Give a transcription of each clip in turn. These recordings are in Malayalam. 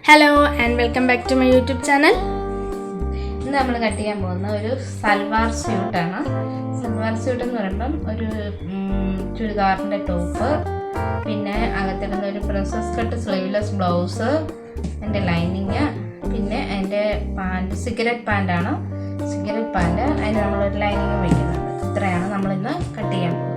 Hello and welcome back to my YouTube channel. ഇന്ന് നമ്മൾ കട്ട് ചെയ്യാൻ പോകുന്ന ഒരു സൽവാർ സ്യൂട്ടാണ്. സൽവാർ സ്യൂട്ട് എന്ന് പറയുമ്പം ഒരു ചുരിദാറിൻ്റെ ടോപ്പ്, പിന്നെ അകത്തിടുന്ന ഒരു പ്രിൻസസ് കട്ട് സ്ലീവ്ലെസ് ബ്ലൗസ്, എൻ്റെ ലൈനിങ്, പിന്നെ എൻ്റെ പാൻറ്റ് സിഗരറ്റ് പാൻറ്റാണ്. സിഗരറ്റ് പാൻറ്റ് അതിന് നമ്മളൊരു ലൈനിങ് വയ്ക്കുന്നുണ്ട്. ഇത്രയാണ് നമ്മളിന്ന് കട്ട് ചെയ്യാൻ പോകുന്നത്.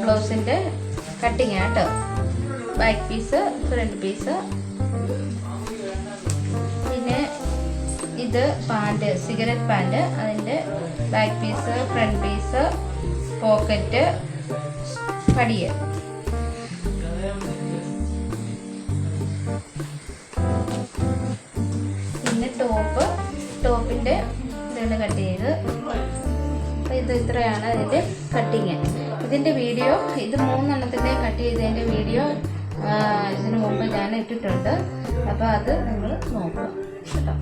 ബ്ലൗസിൻ്റെ കട്ടിങ് കേട്ടോ. ബാക്ക് പീസ്, ഫ്രണ്ട് പീസ്, പിന്നെ ഇത് പാൻറ്റ്, സിഗരറ്റ് പാൻറ്റ്, അതിൻ്റെ back piece, front piece, pocket, പടിയ. പിന്നെ ടോപ്പിൻ്റെ ഇതാണ് കട്ട് ചെയ്ത്. അപ്പോൾ ഇത് ഇത്രയാണ് ഇതിൻ്റെ കട്ടിങ്. ഇതിൻ്റെ വീഡിയോ, ഇത് 3 എണ്ണത്തിൻ്റെ കട്ട് ചെയ്തതിൻ്റെ വീഡിയോ ഇതിനു മുമ്പ് ഞാൻ ഇട്ടിട്ടുണ്ട്. അപ്പോൾ അത് നിങ്ങൾ നോക്കുക കേട്ടോ.